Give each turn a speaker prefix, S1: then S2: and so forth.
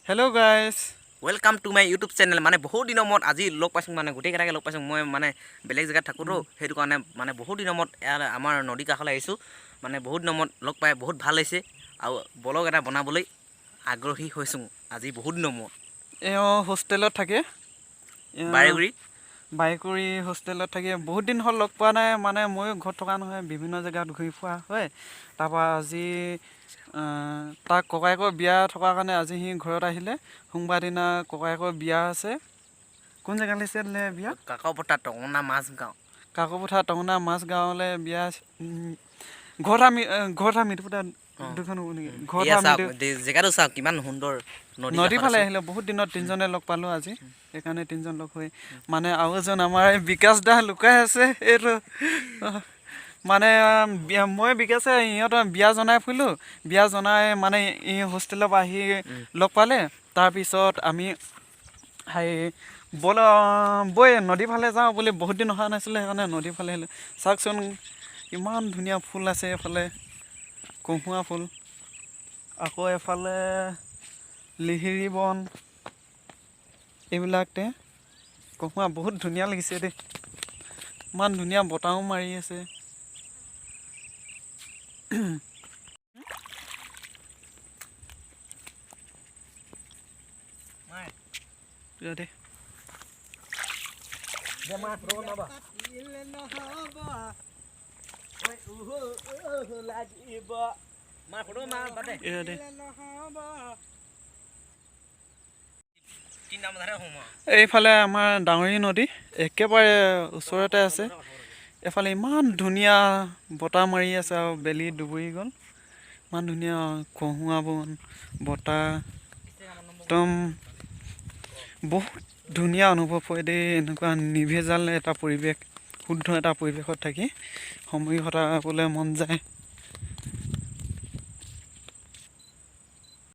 S1: Hello guys.
S2: Welcome to my YouTube channel. মানে বহুত দিনৰ মত আজি লগ পাইছো মানে গোটেই কেটাকে লগ পাইছো মই মানে বেলেগ জায়গাত থাকো তো হেতু কাৰণে মানে বহুত দিনৰ মত আমাৰ নদী কাষলৈ আহিছো মানে বহুত দিনৰ মত লগ পাই বহুত ভাল হৈছে আৰু ব্লগ এটা বনাবলৈ আগ্ৰহী হৈছো আজি বহুত দিনৰ মত
S1: হোষ্টেলত থাকে বাইকুৰি হোষ্টেলত থাকে বহুত দিন হল লগ পোৱা নাই মানে মই ঘৰত থকা নহয় বিভিন্ন জায়গাত ঘূৰি ফুৰা হয় তাৰপা আজি তাক ককায়েকৰ বিয়া থকা কাৰণে আজি হি ঘৰত আহিলে সোমবাৰ দিনা ককায়েকৰ বিয়া আছে কোন জায়গা লৈছে বিয়া
S2: কাকপথাৰ টঙনা মাছগাঁও
S1: টঙনা মাছগাঁৱলে বিয়া ঘৰত আমি দুখন ঘৰত
S2: জেগাটো চাওক কিমান সুন্দৰ
S1: নদী ফালে আহিলে বহুত দিনত তিনজনে লগ পালো আজি সেইকাৰণে তিনজন লগ হৈ মানে আৰু এজন আমাৰ বিকাশ দা লুকাই আছে এইটো মানে মই বিকাশে ইহঁতৰ বিয়া জনাই ফুৰিলো বিয়া জনাই মানে ই হোষ্টেলৰ পৰা আহি লগ পালে তাৰ পিছত আমি বৈ নদী ফালে যাওঁ বুলি বহুত দিন অহা নাছিলে সেইকাৰণে নদী ফালে আহিলে চাওকচোন ইমান ধুনীয়া ফুল আছে এফালে কহুৱা ফুল আকৌ এফালে লিহিৰি বন এইবিলাকতে কহুৱা বহুত ধুনীয়া লাগিছে দেই ইমান ধুনীয়া বতাহও মাৰি আছে দে এইফালে আমাৰ ডাঙৰী নদী একেবাৰে ওচৰতে আছে এফালে ইমান ধুনীয়া বতাহ মাৰি আছে আৰু বেলি ডুবৰি গ'ল ইমান ধুনীয়া কহুৱা বন বতাহ একদম বহুত ধুনীয়া অনুভৱ হয় দেই এনেকুৱা নিভেজাল এটা পৰিৱেশ শুদ্ধ এটা পৰিৱেশত থাকি সময় কটাবলৈ মন যায়